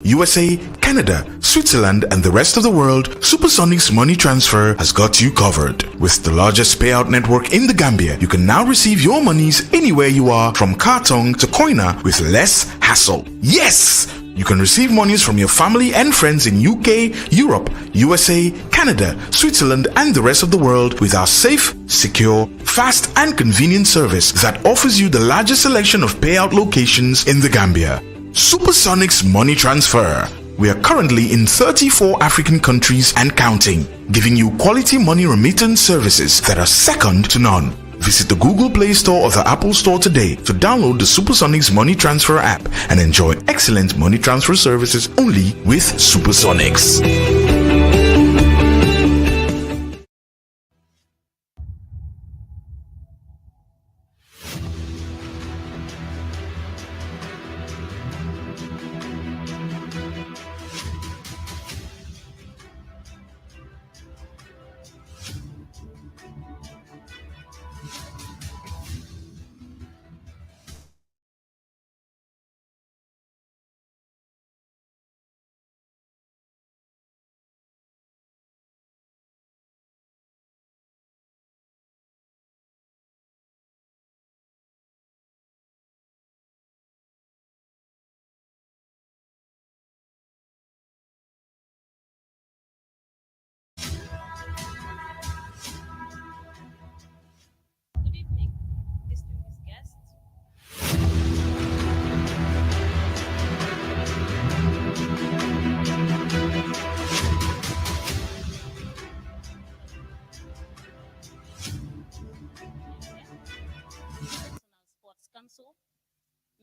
USA, Canada, Switzerland, and the rest of the world, Supersonic's money transfer has got you covered. With the largest payout network in the Gambia, you can now receive your monies anywhere you are, from Kartong to Koina, with less hassle. Yes! You can receive monies from your family and friends in UK, Europe, USA, Canada, Switzerland, and the rest of the world with our safe, secure, fast, and convenient service that offers you the largest selection of payout locations in the Gambia. Supersonic's money transfer. We are currently in 34 African countries and counting, giving you quality money remittance services that are second to none. Visit the Google Play Store or the Apple Store today to download the Supersonic's money transfer app and enjoy excellent money transfer services only with Supersonics. Good evening, distinguished guests. National Sports Council,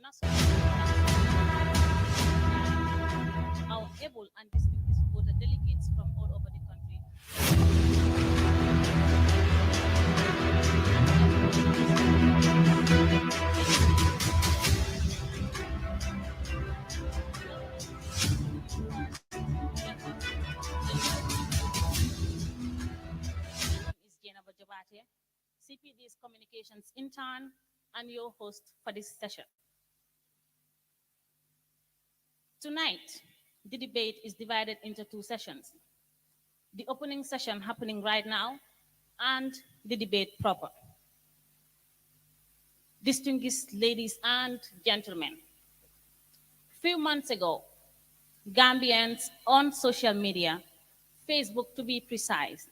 National our able and distinguished voter delegates from all over the country. Is Jennifer Jabate, CPD's Communications Intern, and your host for this session. Tonight, the debate is divided into two sessions. The opening session happening right now and the debate proper. Distinguished ladies and gentlemen, few months ago, Gambians on social media, Facebook to be precise,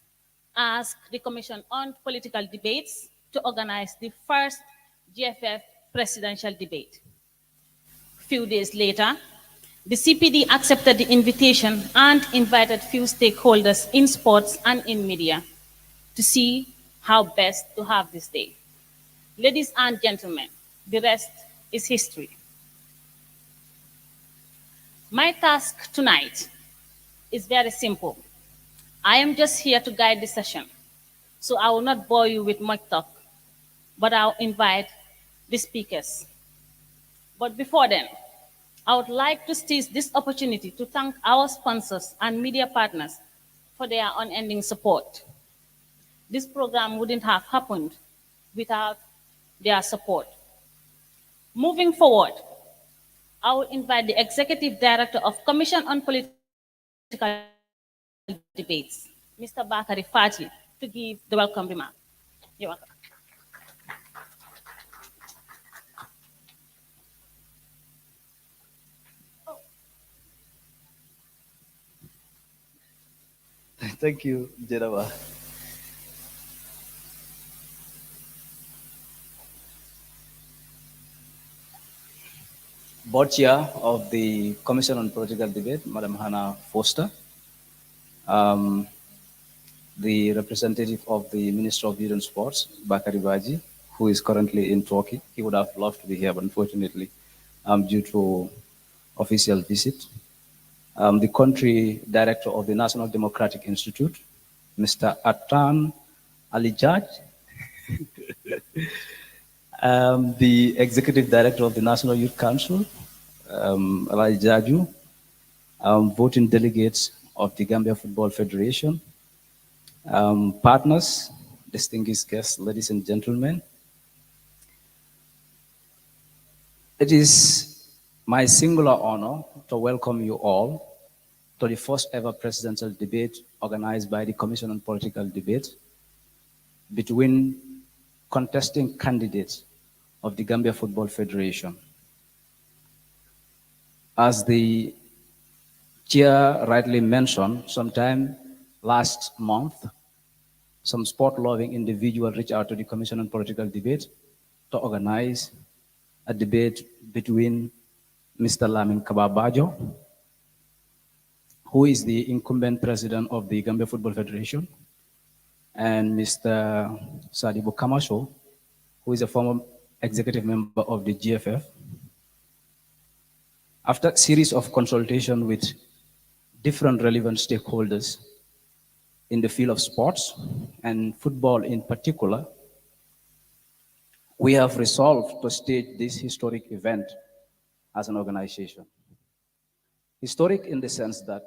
asked the Commission on Political Debates to organize the first GFF presidential debate. Few days later, the CPD accepted the invitation and invited few stakeholders in sports and in media to see how best to have this day. Ladies and gentlemen, the rest is history. My task tonight is very simple. I am just here to guide the session, so I will not bore you with much talk, but I'll invite the speakers. But before then, I would like to seize this opportunity to thank our sponsors and media partners for their unending support. This program wouldn't have happened without their support. Moving forward, I will invite the Executive Director of Commission on Political Debates, Mr. Bakari Fati, to give the welcome remark. You're welcome. Thank you, Jennifer. Board Chair of the Commission on Political Debate, Madam Hannah Foster, the representative of the Minister of Youth and Sports, Bakari Baji, who is currently in Turkey. He would have loved to be here, but unfortunately, due to official visit. The country director of the National Democratic Institute, Mr. Atan Alijaj, the executive director of the National Youth Council, Alijaju, voting delegates of the Gambia Football Federation, partners, distinguished guests, ladies and gentlemen. It is My singular honor to welcome you all to the first ever presidential debate organized by the Commission on Political Debate between contesting candidates of the Gambia Football Federation. As the chair rightly mentioned, sometime last month, some sport-loving individuals reached out to the Commission on Political Debate to organize a debate between Mr. Lamin Kaba, who is the incumbent president of the Gambia Football Federation, and Mr. Sadibu Kamaso, who is a former executive member of the GFF. After a series of consultation with different relevant stakeholders in the field of sports and football in particular, we have resolved to stage this historic event as an organization. Historic in the sense that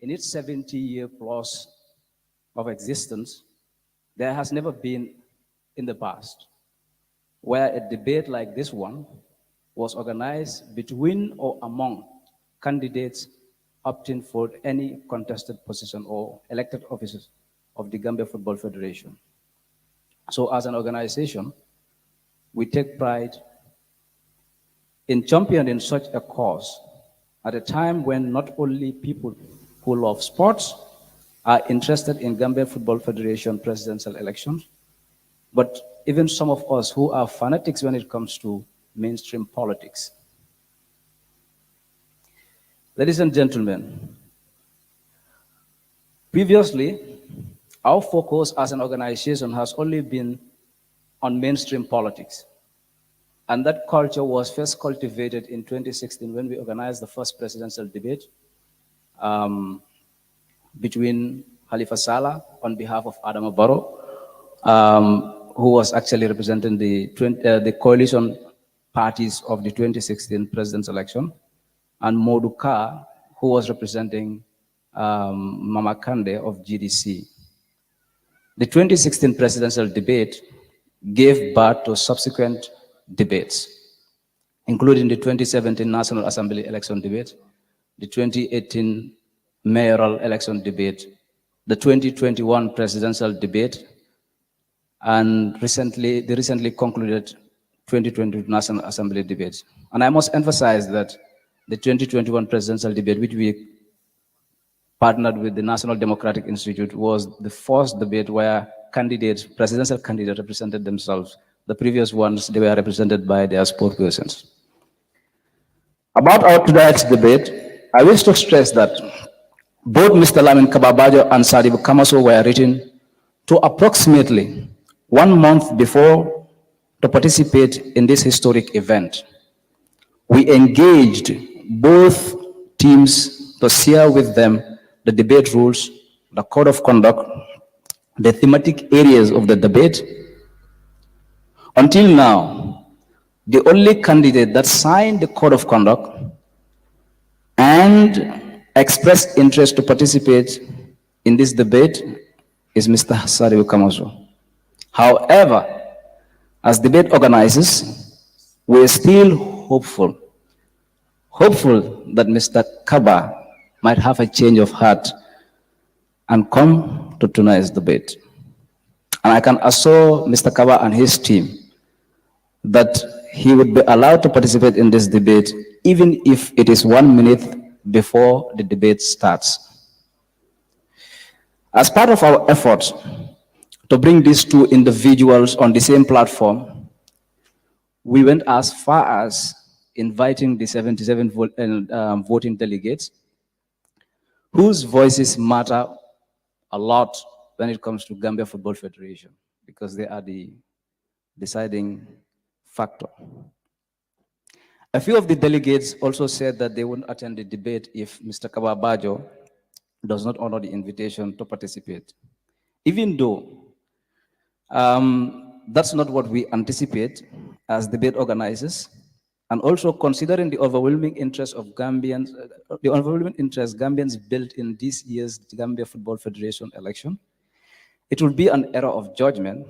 in its 70-year plus of existence, there has never been in the past where a debate like this one was organized between or among candidates opting for any contested position or elected offices of the Gambia Football Federation. So as an organization, we take pride in championing such a cause at a time when not only people who love sports are interested in Gambia Football Federation presidential elections, but even some of us who are fanatics when it comes to mainstream politics. Ladies and gentlemen, previously, our focus as an organization has only been on mainstream politics. And that culture was first cultivated in 2016 when we organized the first presidential debate between Khalifa Saleh on behalf of Adama Barrow, who was actually representing the coalition parties of the 2016 presidential election, and Modu Kah, who was representing Mama Kande of GDC. The 2016 presidential debate gave birth to subsequent debates, including the 2017 National Assembly election debate, the 2018 mayoral election debate, the 2021 presidential debate, and the recently concluded 2020 National Assembly debate. And I must emphasize that the 2021 presidential debate, which we partnered with the National Democratic Institute, was the first debate where presidential candidates represented themselves. The previous ones, they were represented by their spokespersons. About our tonight's debate, I wish to stress that both Mr. Lamin Kababajo and Sadibu Kamaso were written to approximately 1 month before to participate in this historic event. We engaged both teams to share with them the debate rules, the code of conduct, the thematic areas of the debate. Until now, the only candidate that signed the code of conduct and expressed interest to participate in this debate is Mr. Sadibu Kamaso. However, as debate organizers, we're still hopeful that Mr. Kaba might have a change of heart and come to tonight's debate. And I can assure Mr. Kaba and his team that he would be allowed to participate in this debate, even if it is 1 minute before the debate starts. As part of our efforts to bring these two individuals on the same platform, we went as far as inviting the 77 voting delegates whose voices matter a lot when it comes to Gambia Football Federation, because they are the deciding factor. A few of the delegates also said that they wouldn't attend the debate if Mr. Kababajo does not honor the invitation to participate. Even though that's not what we anticipate as debate organizers, and also considering the overwhelming interest of Gambians, Gambians built in this year's Gambia Football Federation election, it would be an error of judgment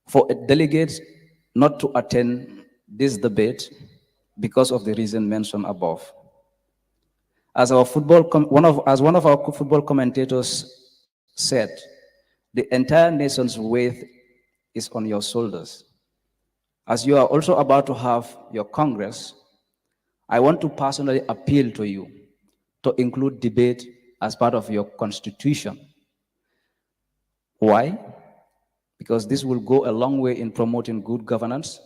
for a delegate not to attend this debate because of the reason mentioned above. As one of our football commentators said, the entire nation's weight is on your shoulders. As you are also about to have your Congress, I want to personally appeal to you to include debate as part of your constitution. Why? Because this will go a long way in promoting good governance,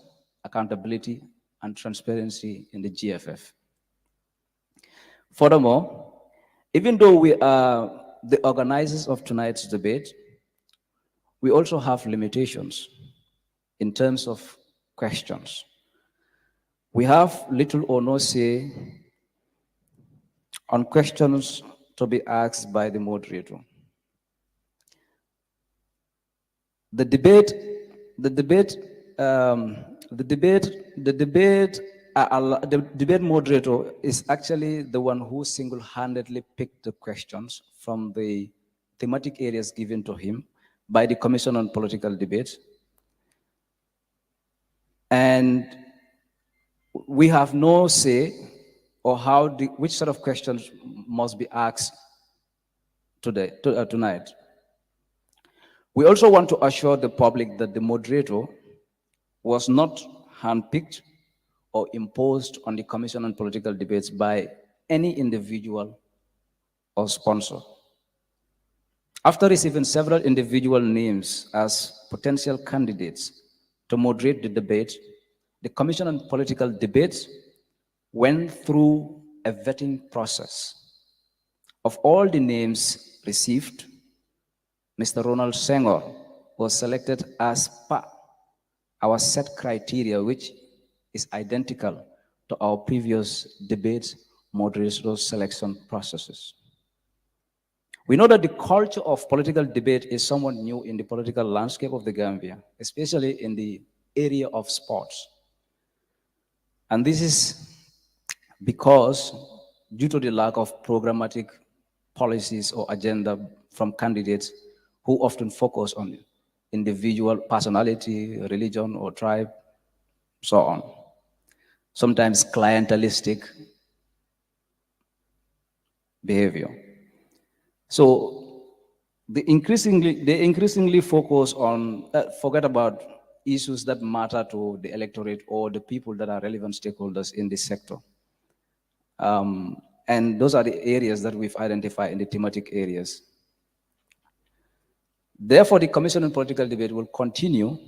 accountability, and transparency in the GFF. Furthermore, even though we are the organizers of tonight's debate, we also have limitations in terms of questions. We have little or no say on questions to be asked by the moderator. The debate, the debate, the debate, the debate moderator is actually the one who single-handedly picked the questions from the thematic areas given to him by the Commission on Political Debate. And we have no say or which sort of questions must be asked tonight. We also want to assure the public that the moderator was not handpicked or imposed on the Commission on Political Debates by any individual or sponsor. After receiving several individual names as potential candidates to moderate the debate, the Commission on Political Debates went through a vetting process. Of all the names received, Mr. Ronald Senghor was selected as per our set criteria, which is identical to our previous debate moderator selection processes. We know that the culture of political debate is somewhat new in the political landscape of the Gambia, especially in the area of sports. And this is because due to the lack of programmatic policies or agenda from candidates who often focus on individual personality, religion, or tribe, so on. Sometimes clientelistic behavior. So they increasingly focus on, forget about issues that matter to the electorate or the people that are relevant stakeholders in this sector. And those are the areas that we've identified in the thematic areas. Therefore, the Commission on Political Debate will continue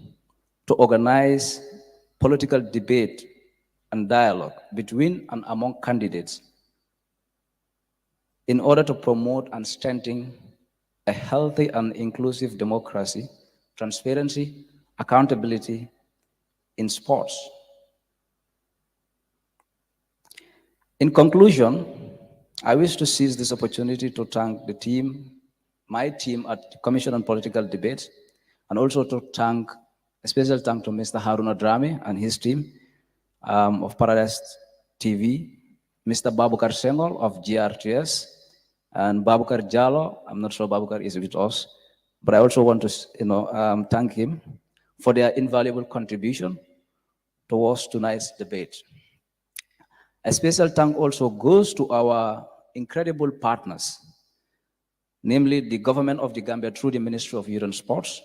to organize political debate and dialogue between and among candidates in order to promote and strengthen a healthy and inclusive democracy, transparency, accountability in sports. In conclusion, I wish to seize this opportunity to thank the team, my team at the Commission on Political Debates, and also to thank, a special thank to Mr. Haruna Drame and his team of Paradise TV, Mr. Babukar Sengol of GRTS, and Babukar Jalo. I'm not sure Babukar is with us, but I also want to thank him for their invaluable contribution towards tonight's debate. A special thank also goes to our incredible partners, namely the government of the Gambia through the Ministry of Youth and Sports,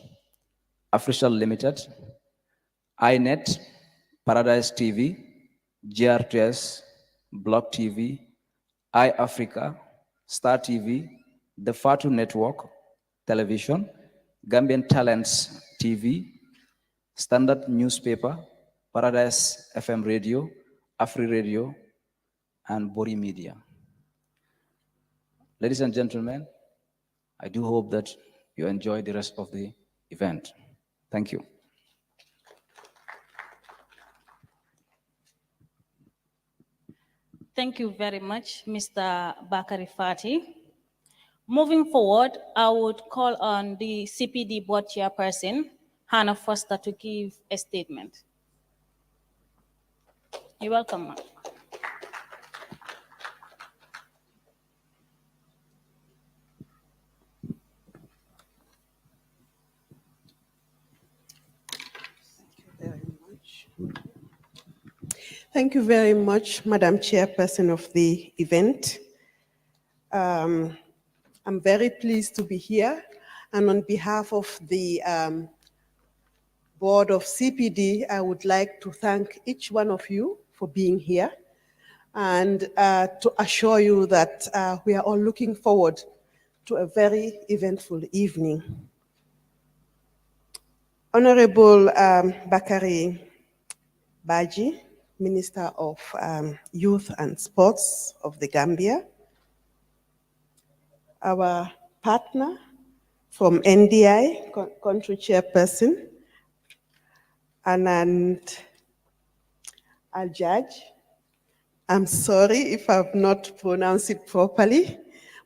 Official Limited, INET, Paradise TV, GRTS, Block TV, iAfrica, Star TV, the Fatu Network, Television, Gambian Talents TV, Standard Newspaper, Paradise FM Radio, Afri Radio, and Bori Media. Ladies and gentlemen, I do hope that you enjoy the rest of the event. Thank you. Thank you very much, Mr. Bakari Fati. Moving forward, I would call on the CPD board chairperson, Hannah Foster, to give a statement. You're welcome, ma'am. Thank you very much, Madam Chairperson of the event. I'm very pleased to be here, and on behalf of the board of CPD, I would like to thank each one of you for being here and to assure you that we are all looking forward to a very eventful evening. Honorable Bakari Baji, Minister of Youth and Sports of the Gambia, our partner from NDI, country chairperson, Anand Al-Jaj. I'm sorry if I've not pronounced it properly,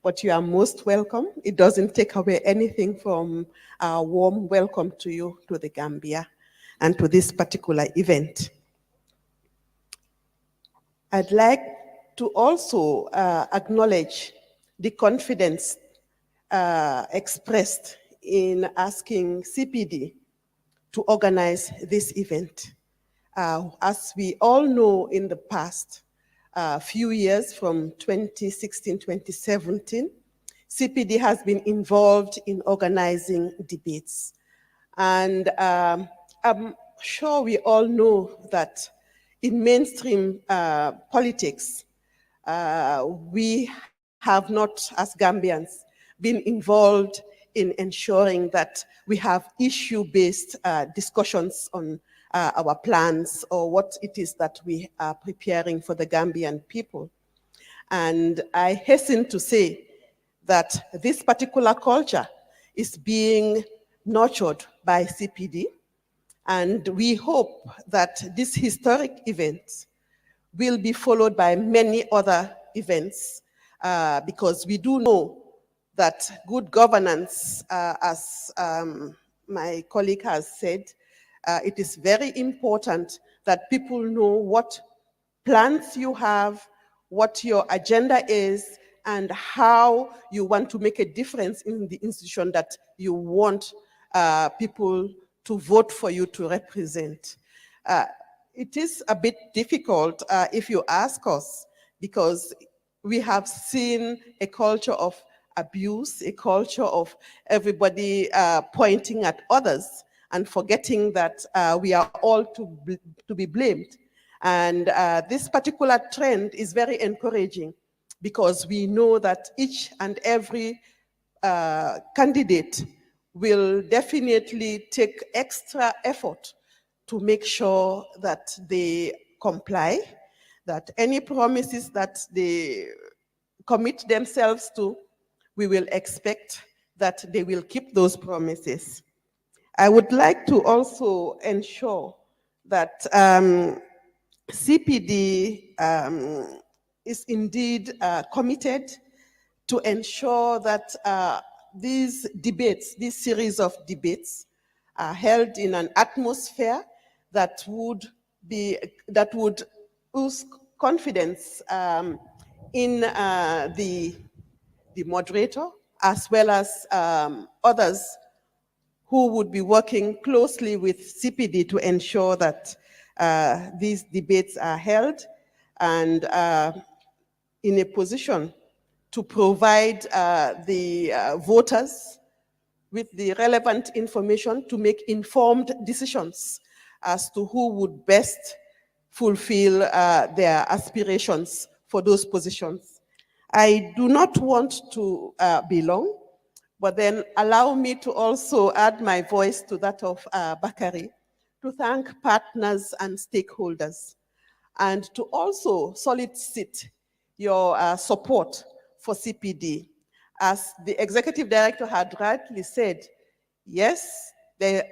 but you are most welcome. It doesn't take away anything from our warm welcome to you to the Gambia and to this particular event. I'd like to also acknowledge the confidence expressed in asking CPD to organize this event. As we all know, in the past few years, from 2016, 2017, CPD has been involved in organizing debates. And I'm sure we all know that in mainstream politics, we have not, as Gambians, been involved in ensuring that we have issue-based discussions on our plans or what it is that we are preparing for the Gambian people. And I hasten to say that this particular culture is being nurtured by CPD, and we hope that this historic event will be followed by many other events because we do know that good governance, as my colleague has said, it is very important that people know what plans you have, what your agenda is, and how you want to make a difference in the institution that you want people to vote for you to represent. It is a bit difficult if you ask us, because we have seen a culture of abuse, a culture of everybody pointing at others and forgetting that we are all to be blamed. And this particular trend is very encouraging because we know that each and every candidate will definitely take extra effort to make sure that they comply, that any promises that they commit themselves to, we will expect that they will keep those promises. I would like to also ensure that CPD is indeed committed to ensure that these debates, this series of debates, are held in an atmosphere that would boost confidence in the moderator, as well as others who would be working closely with CPD to ensure that these debates are held and in a position to provide the voters with the relevant information to make informed decisions as to who would best fulfill their aspirations for those positions. I do not want to be long, but then allow me to also add my voice to that of Bakari, to thank partners and stakeholders, and to also solicit your support for CPD. As the executive director had rightly said, yes, there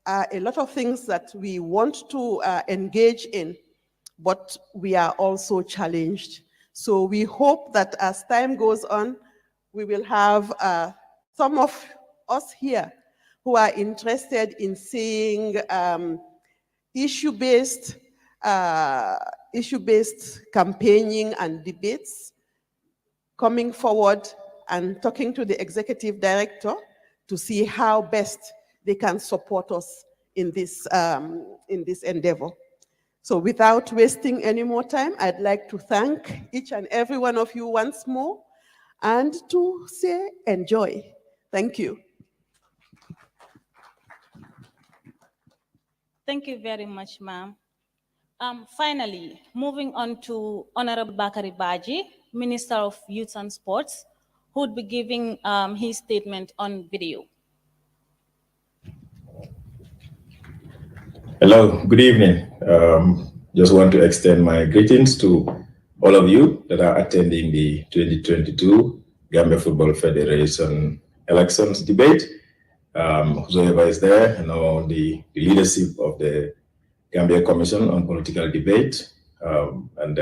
are a lot of things that we want to engage in, but we are also challenged. So we hope that as time goes on, we will have some of us here who are interested in seeing issue-based campaigning and debates coming forward and talking to the executive director to see how best they can support us in this endeavor. So without wasting any more time, I'd like to thank each and every one of you once more and to say enjoy. Thank you. Thank you very much, ma'am. Finally, moving on to Honorable Bakari Baji, Minister of Youth and Sports, who would be giving his statement on video. Hello, good evening. Just want to extend my greetings to all of you that are attending the 2022 Gambia Football Federation elections debate. Whoever is there, the leadership of the Gambia Commission on Political Debate, and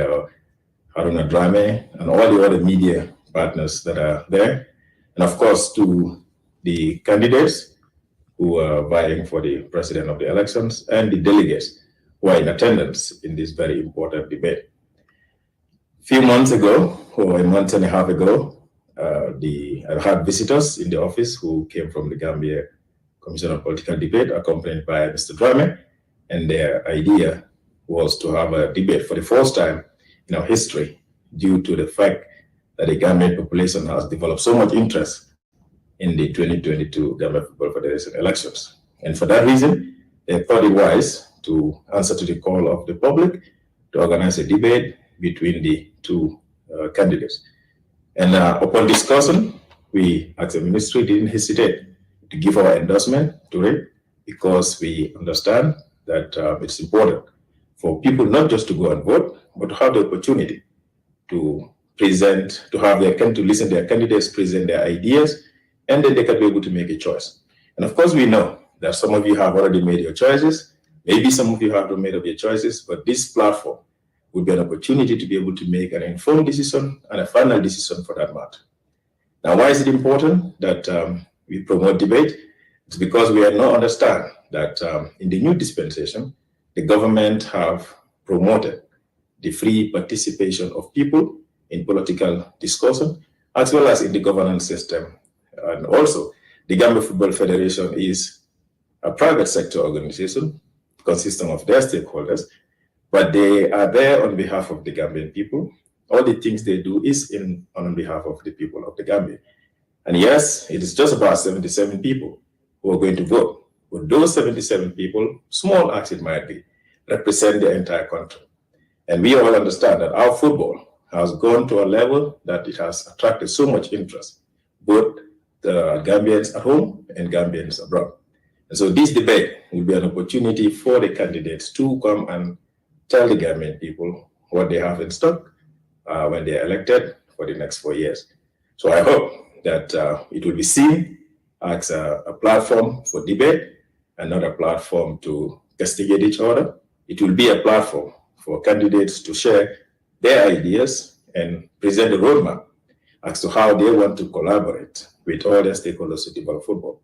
Haruna Drame, and all the other media partners that are there. And of course, to the candidates who are vying for the president of the elections and the delegates who are in attendance in this very important debate. A few months ago, or a month and a half ago, I had visitors in the office who came from the Gambia Commission on Political Debate, accompanied by Mr. Drame, and their idea was to have a debate for the first time in our history due to the fact that the Gambian population has developed so much interest in the 2022 Gambia Football Federation elections. And for that reason, they thought it wise to answer to the call of the public to organize a debate between the two candidates. And upon discussion, we, as a ministry, didn't hesitate to give our endorsement to it because we understand that it's important for people not just to go and vote, but to have the opportunity to present, to listen to their candidates present their ideas, and then they can be able to make a choice. And of course, we know that some of you have already made your choices. Maybe some of you have not made up your choices, but this platform would be an opportunity to be able to make an informed decision and a final decision for that matter. Now, why is it important that we promote debate? It's because we now understand that in the new dispensation, the government have promoted the free participation of people in political discussion, as well as in the governance system. And also, the Gambia Football Federation is a private sector organization consisting of their stakeholders, but they are there on behalf of the Gambian people. All the things they do is on behalf of the people of the Gambia. And yes, it is just about 77 people who are going to vote. But those 77 people, small as it might be, represent the entire country. And we all understand that our football has gone to a level that it has attracted so much interest, both the Gambians at home and Gambians abroad. And so this debate will be an opportunity for the candidates to come and tell the Gambian people what they have in stock when they are elected for the next 4 years. So I hope that it will be seen as a platform for debate and not a platform to castigate each other. It will be a platform for candidates to share their ideas and present a roadmap as to how they want to collaborate with all their stakeholders to develop football.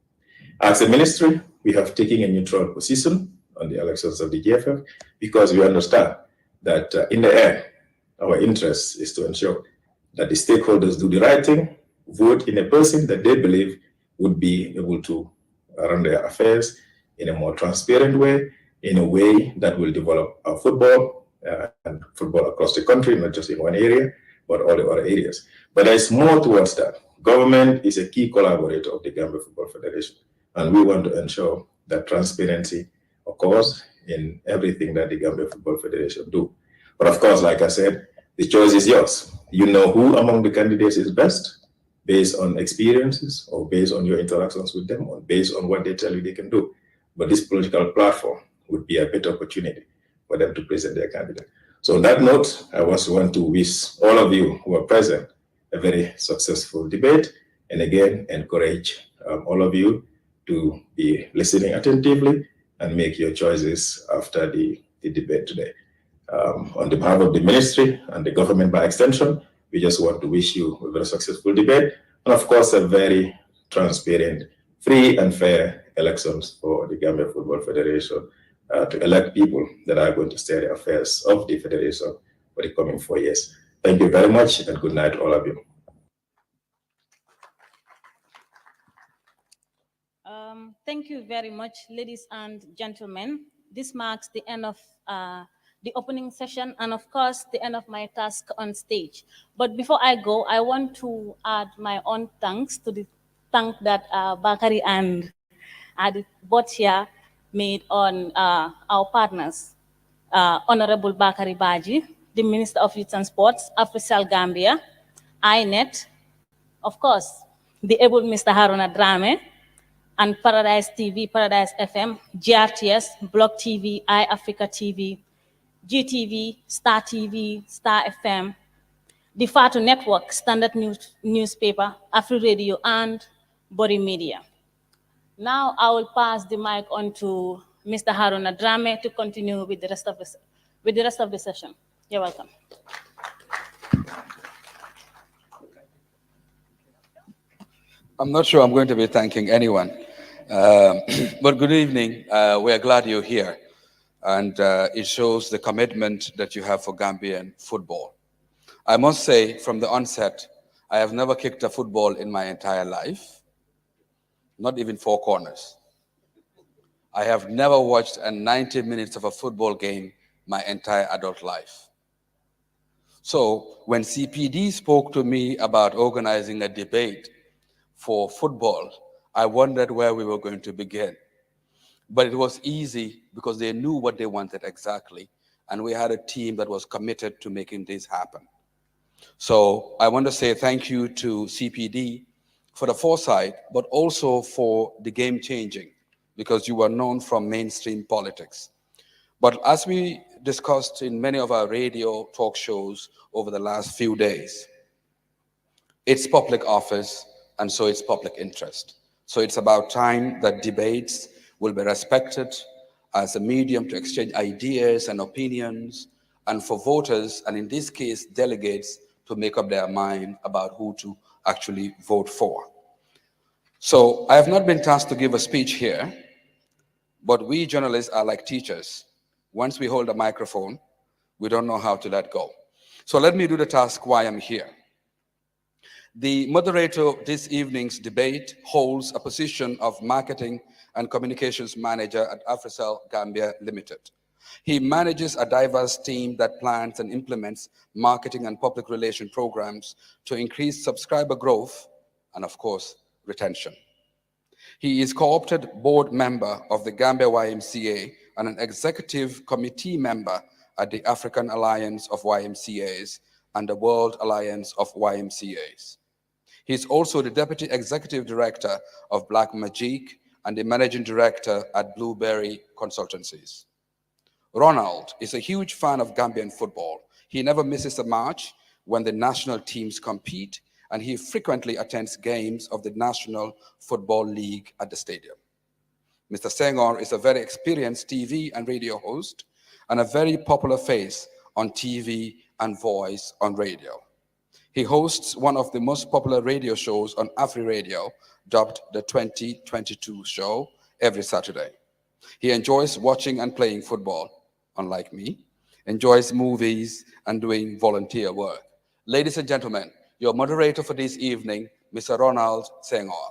As a ministry, we have taken a neutral position on the elections of the GFF because we understand that in the end, our interest is to ensure that the stakeholders do the right thing, vote in a person that they believe would be able to run their affairs in a more transparent way, in a way that will develop our football and football across the country, not just in one area, but all the other areas. But there's more towards that. Government is a key collaborator of the Gambia Football Federation, and we want to ensure that transparency occurs in everything that the Gambia Football Federation do. But of course, like I said, the choice is yours. You know who among the candidates is best based on experiences or based on your interactions with them or based on what they tell you they can do. But this political platform would be a better opportunity for them to present their candidate. So on that note, I also want to wish all of you who are present a very successful debate, and again, encourage all of you to be listening attentively and make your choices after the debate today. On behalf of the ministry and the government by extension, we just want to wish you a very successful debate and, of course, a very transparent, free and fair elections for the Gambia Football Federation to elect people that are going to steer the affairs of the federation for the coming 4 years. Thank you very much and good night, all of you. Thank you very much, ladies and gentlemen. This marks the end of the opening session, and of course, the end of my task on stage. But before I go, I want to add my own thanks to the thank that Bakari and the both here made on our partners. Honorable Bakari Baji, the Minister of Youth and Sports, Africell Gambia, INET, of course, the able Mr. Haruna Drame, and Paradise TV, Paradise FM, GRTS, Block TV, iAfrica TV, GTV, Star TV, Star FM, the Fatu Network, Standard Newspaper, Afri Radio, and Body Media. Now I will pass the mic on to Mr. Haruna Drame to continue with the rest of the session. You're welcome. I'm not sure I'm going to be thanking anyone, but good evening. We are glad you're here, and it shows the commitment that you have for Gambian football. I must say from the onset, I have never kicked a football in my entire life, not even four corners. I have never watched a 90 minutes of a football game my entire adult life. So when CPD spoke to me about organizing a debate for football, I wondered where we were going to begin. But it was easy because they knew what they wanted exactly, and we had a team that was committed to making this happen. So I want to say thank you to CPD for the foresight, but also for the game changing, because you were known from mainstream politics. But as we discussed in many of our radio talk shows over the last few days, it's public office, and so it's public interest. So it's about time that debates will be respected as a medium to exchange ideas and opinions, and for voters, and in this case, delegates, to make up their mind about who to actually vote for. So I have not been tasked to give a speech here, but we journalists are like teachers. Once we hold a microphone, we don't know how to let go. So let me do the task why I'm here. The moderator of this evening's debate holds a position of Marketing and Communications Manager at Africell Gambia Limited. He manages a diverse team that plans and implements marketing and public relation programs to increase subscriber growth and, of course, retention. He is co-opted board member of the Gambia YMCA and an executive committee member at the African Alliance of YMCAs and the World Alliance of YMCAs. He is also the Deputy Executive Director of Black Magic and the Managing Director at Blueberry Consultancies. Ronald is a huge fan of Gambian football. He never misses a match when the national teams compete, and he frequently attends games of the National Football League at the stadium. Mr. Senghor is a very experienced TV and radio host and a very popular face on TV and voice on radio. He hosts one of the most popular radio shows on Afri Radio, dubbed the 2022 Show, every Saturday. He enjoys watching and playing football, unlike me, enjoys movies and doing volunteer work. Ladies and gentlemen, your moderator for this evening, Mr. Ronald Senghor.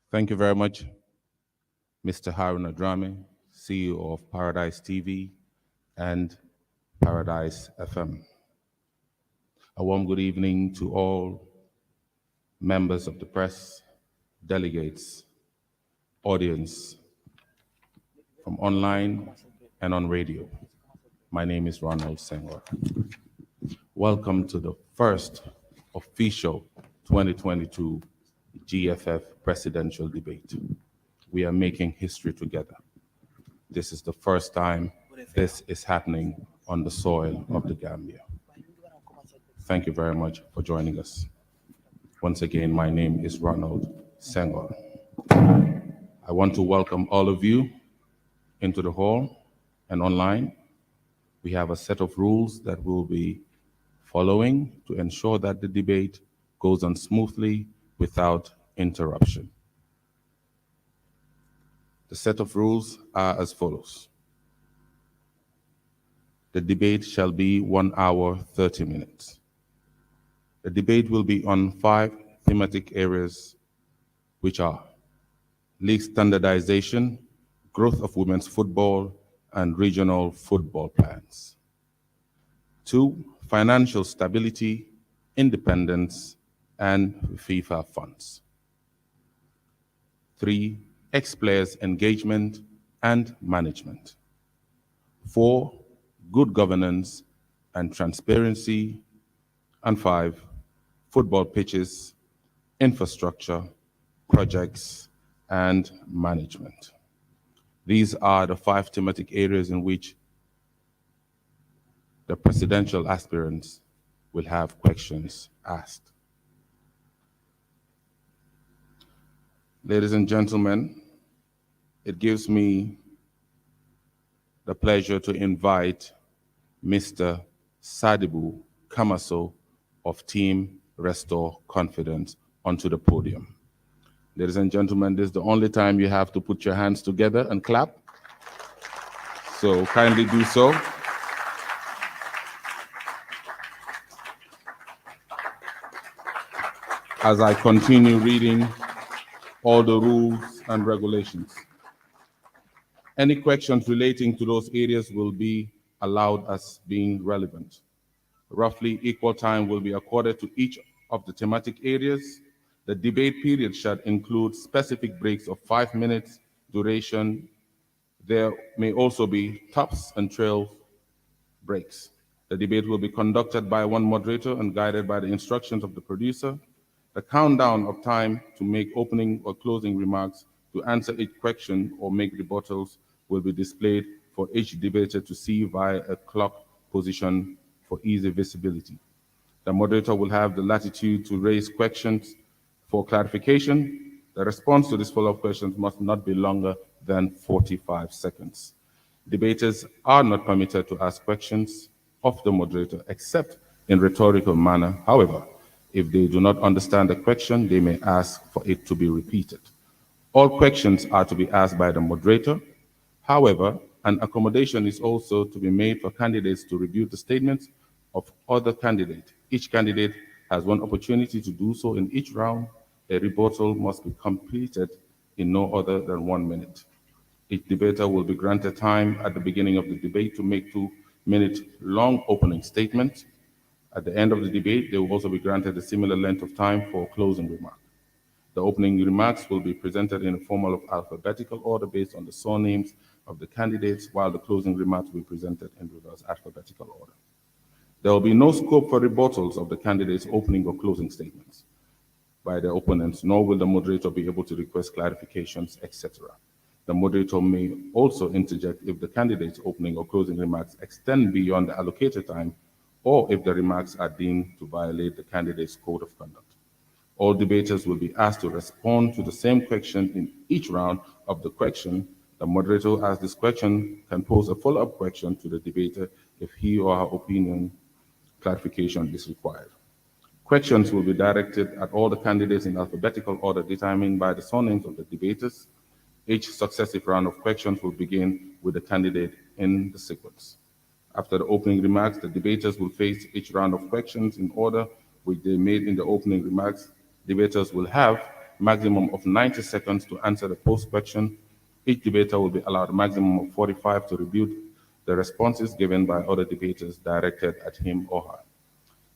Thank you very much, Mr. Haruna Drame, CEO of Paradise TV and Paradise FM. A warm good evening to all members of the press, delegates, audience from online and on radio. My name is Ronald Senghor. Welcome to the first official 2022 GFF presidential debate. We are making history together. This is the first time this is happening on the soil of the Gambia. Thank you very much for joining us. Once again, my name is Ronald Senghor. I want to welcome all of you into the hall and online. We have a set of rules that we'll be following to ensure that the debate goes on smoothly without interruption. The set of rules are as follows. The debate shall be 1 hour, 30 minutes. The debate will be on 5 thematic areas, which are league standardization, growth of women's football, and regional football plans. 2, financial stability, independence, and FIFA funds. 3, ex-players engagement and management. 4, good governance and transparency. And 5, football pitches, infrastructure, projects, and management. These are the 5 thematic areas in which the presidential aspirants will have questions asked. Ladies and gentlemen, it gives me the pleasure to invite Mr. Sadibu Kamaso of Team Restore Confidence onto the podium. Ladies and gentlemen, this is the only time you have to put your hands together and clap. So kindly do so. As I continue reading all the rules and regulations. Any questions relating to those areas will be allowed as being relevant. Roughly equal time will be accorded to each of the thematic areas. The debate period shall include specific breaks of 5 minutes duration. There may also be tops and trail breaks. The debate will be conducted by one moderator and guided by the instructions of the producer. The countdown of time to make opening or closing remarks, to answer each question or make rebuttals will be displayed for each debater to see via a clock position for easy visibility. The moderator will have the latitude to raise questions for clarification. The response to these follow-up questions must not be longer than 45 seconds. Debaters are not permitted to ask questions of the moderator except in rhetorical manner. However, if they do not understand the question, they may ask for it to be repeated. All questions are to be asked by the moderator. However, an accommodation is also to be made for candidates to review the statements of other candidates. Each candidate has one opportunity to do so in each round. A rebuttal must be completed in no other than 1 minute. Each debater will be granted time at the beginning of the debate to make 2-minute long opening statements. At the end of the debate, they will also be granted a similar length of time for closing remarks. The opening remarks will be presented in a form of alphabetical order based on the surnames of the candidates, while the closing remarks will be presented in reverse alphabetical order. There will be no scope for rebuttals of the candidates' opening or closing statements by their opponents, nor will the moderator be able to request clarifications, etc. The moderator may also interject if the candidate's opening or closing remarks extend beyond the allocated time, or if the remarks are deemed to violate the candidate's code of conduct. All debaters will be asked to respond to the same question in each round of the question. The moderator who asks this question can pose a follow-up question to the debater if he or her opinion clarification is required. Questions will be directed at all the candidates in alphabetical order determined by the surnames of the debaters. Each successive round of questions will begin with the candidate in the sequence. After the opening remarks, the debaters will face each round of questions in order which they made in the opening remarks. Debaters will have a maximum of 90 seconds to answer the post question. Each debater will be allowed a maximum of 45 to review the responses given by other debaters directed at him or her.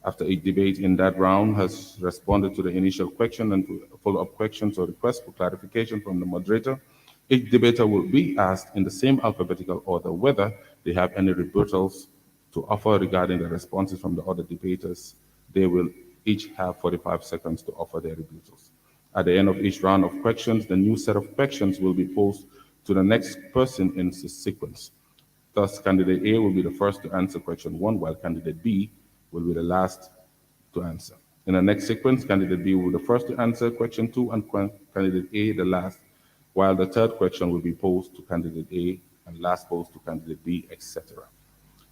After each debate in that round has responded to the initial question and to follow-up questions or requests for clarification from the moderator, each debater will be asked in the same alphabetical order whether they have any rebuttals to offer regarding the responses from the other debaters. They will each have 45 seconds to offer their rebuttals. At the end of each round of questions, the new set of questions will be posed to the next person in the sequence. Thus, candidate A will be the first to answer question 1, while candidate B will be the last to answer. In the next sequence, candidate B will be the first to answer question 2 and candidate A the last, while the third question will be posed to candidate A and last posed to candidate B, etc.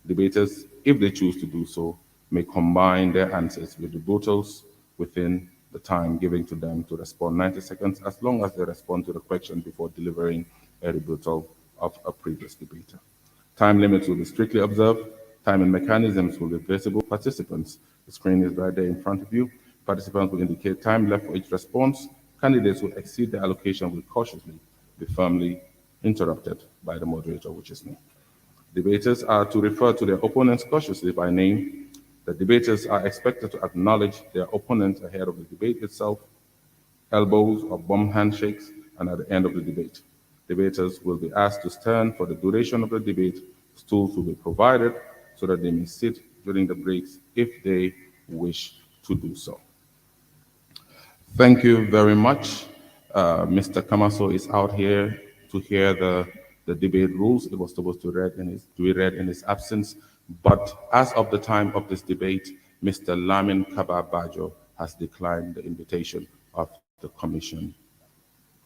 Debaters, if they choose to do so, may combine their answers with rebuttals within the time given to them to respond 90 seconds, as long as they respond to the question before delivering a rebuttal of a previous debater. Time limits will be strictly observed. Timing mechanisms will be visible. Participants, the screen is right there in front of you. Participants will indicate time left for each response. Candidates will exceed the allocation will cautiously be firmly interrupted by the moderator, which is me. Debaters are to refer to their opponents cautiously by name. The debaters are expected to acknowledge their opponent ahead of the debate itself, elbows or bum handshakes, and at the end of the debate. Debaters will be asked to stand for the duration of the debate. Stools will be provided so that they may sit during the breaks if they wish to do so. Thank you very much. Mr. Kamaso is out here to hear the debate rules. It was supposed to be read in his absence, but as of the time of this debate, Mr. Lamin Kaba Bajo has declined the invitation of the Commission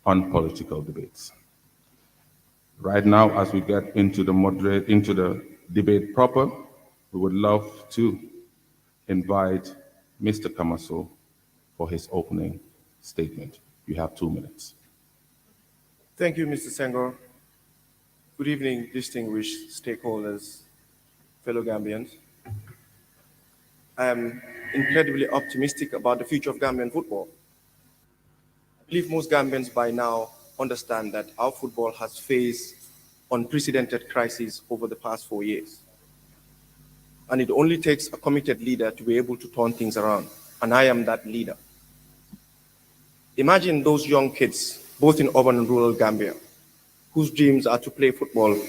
on Political Debates. Right now, as we get into the debate proper, we would love to invite Mr. Kamaso for his opening statement. You have 2 minutes. Thank you, Mr. Senghor. Good evening, distinguished stakeholders, fellow Gambians. I am incredibly optimistic about the future of Gambian football. I believe most Gambians by now understand that our football has faced unprecedented crises over the past 4 years. And it only takes a committed leader to be able to turn things around. And I am that leader. Imagine those young kids, both in urban and rural Gambia, whose dreams are to play football,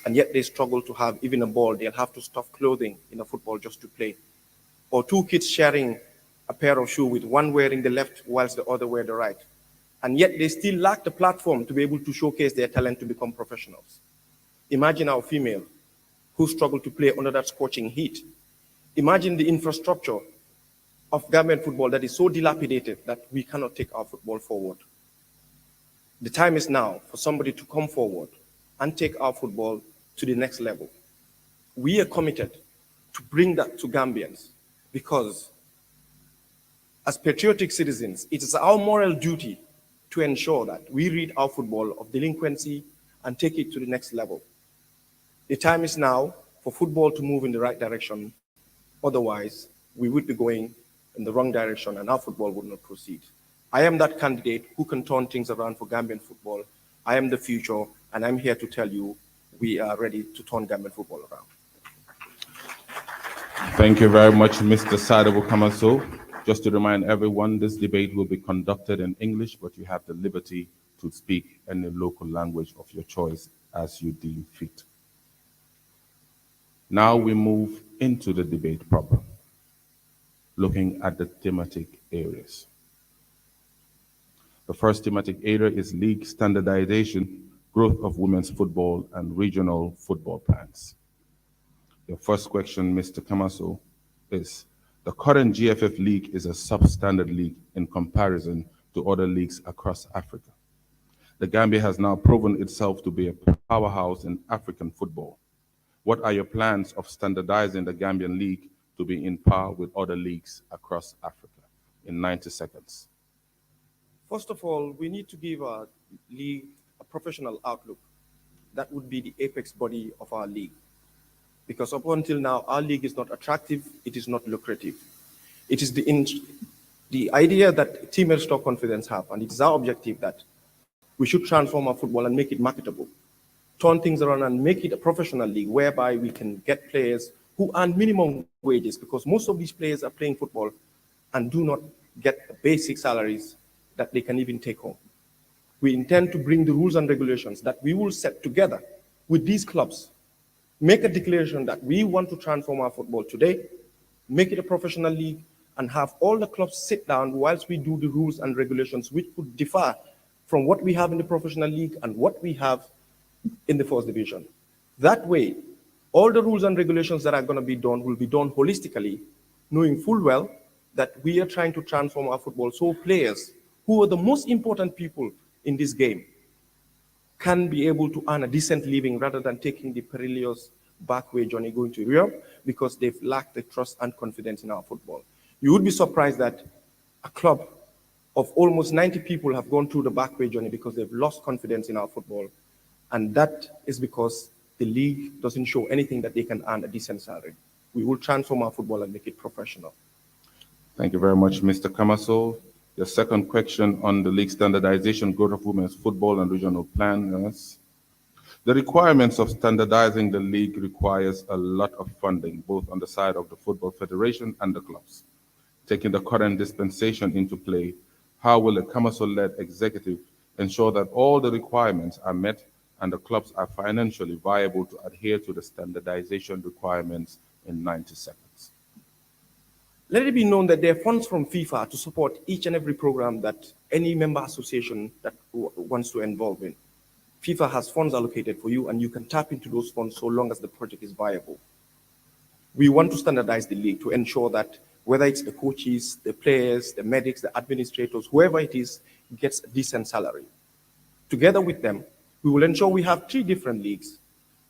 and yet they struggle to have even a ball. They'll have to stuff clothing in a football just to play. Or 2 kids sharing a pair of shoes with one wearing the left whilst the other wear the right. And yet they still lack the platform to be able to showcase their talent to become professionals. Imagine our female who struggle to play under that scorching heat. Imagine the infrastructure of Gambian football that is so dilapidated that we cannot take our football forward. The time is now for somebody to come forward and take our football to the next level. We are committed to bring that to Gambians because as patriotic citizens, it is our moral duty to ensure that we rid our football of delinquency and take it to the next level. The time is now for football to move in the right direction. Otherwise, we would be going in the wrong direction and our football would not proceed. I am that candidate who can turn things around for Gambian football. I am the future, and I'm here to tell you we are ready to turn Gambian football around. Thank you very much, Mr. Sadabo Kamaso. Just to remind everyone, this debate will be conducted in English, but you have the liberty to speak any local language of your choice as you deem fit. Now we move into the debate proper, looking at the thematic areas. The first thematic area is league standardization, growth of women's football, and regional football plans. Your first question, Mr. Kamaso, is the current GFF league is a substandard league in comparison to other leagues across Africa. The Gambia has now proven itself to be a powerhouse in African football. What are your plans of standardizing the Gambian league to be in par with other leagues across Africa? In 90 seconds. First of all, we need to give our league a professional outlook. That would be the apex body of our league. Because up until now, our league is not attractive, it is not lucrative. It is the idea that Team Restore Confidence have, and it is our objective that we should transform our football and make it marketable. Turn things around and make it a professional league whereby we can get players who earn minimum wages, because most of these players are playing football and do not get the basic salaries that they can even take home. We intend to bring the rules and regulations that we will set together with these clubs, make a declaration that we want to transform our football today, make it a professional league, and have all the clubs sit down whilst we do the rules and regulations which would differ from what we have in the professional league and what we have in the first division. That way, all the rules and regulations that are going to be done will be done holistically, knowing full well that we are trying to transform our football so players who are the most important people in this game can be able to earn a decent living rather than taking the perilous backway journey going to Europe because they've lacked the trust and confidence in our football. You would be surprised that a club of almost 90 people have gone through the backway journey because they've lost confidence in our football. And that is because the league doesn't show anything that they can earn a decent salary. We will transform our football and make it professional. Thank you very much, Mr. Kamaso. Your second question on the league standardization, growth of women's football and regional plans. The requirements of standardizing the league requires a lot of funding, both on the side of the Football Federation and the clubs. Taking the current dispensation into play, how will a Kamaso-led executive ensure that all the requirements are met and the clubs are financially viable to adhere to the standardization requirements in 90 seconds? Let it be known that there are funds from FIFA to support each and every program that any member association that wants to involve in. FIFA has funds allocated for you, and you can tap into those funds so long as the project is viable. We want to standardize the league to ensure that whether it's the coaches, the players, the medics, the administrators, whoever it is, gets a decent salary. Together with them, we will ensure we have 3 different leagues.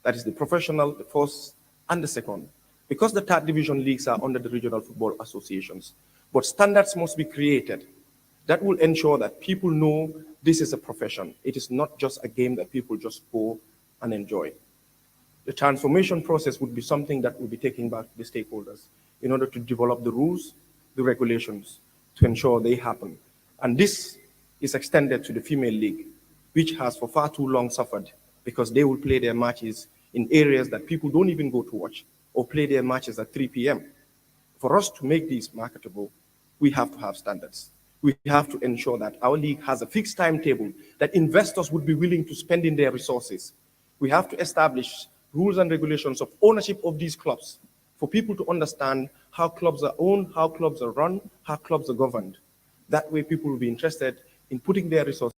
That is the professional, the first, and the second. Because the third division leagues are under the regional football associations. But standards must be created that will ensure that people know this is a profession. It is not just a game that people just go and enjoy. The transformation process would be something that will be taken back to the stakeholders in order to develop the rules, the regulations, to ensure they happen. And this is extended to the female league, which has for far too long suffered because they will play their matches in areas that people don't even go to watch or play their matches at 3 p.m. For us to make these marketable, we have to have standards. We have to ensure that our league has a fixed timetable that investors would be willing to spend in their resources. We have to establish rules and regulations of ownership of these clubs for people to understand how clubs are owned, how clubs are run, how clubs are governed. That way people will be interested in putting their resources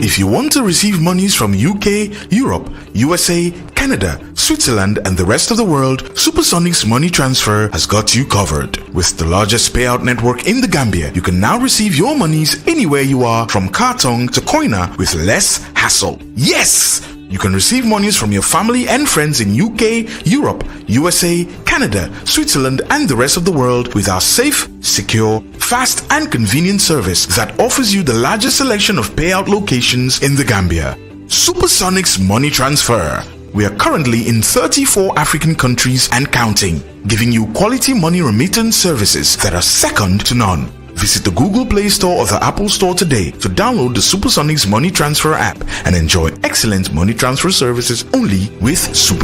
If you want to receive monies from UK, Europe, USA, Canada, Switzerland, and the rest of the world, Supersonics Money Transfer has got you covered. With the largest payout network in the Gambia, you can now receive your monies anywhere you are, from Kartong to Koina, with less hassle. Yes! You can receive monies from your family and friends in UK, Europe, USA, Canada, Switzerland, and the rest of the world with our safe, secure, fast, and convenient service that offers you the largest selection of payout locations in the Gambia. Supersonics Money Transfer. We are currently in 34 African countries and counting, giving you quality money remittance services that are second to none. Visit the Google Play Store or the Apple Store today to download the Supersonics Money Transfer app and enjoy excellent money transfer services only with Supersonics.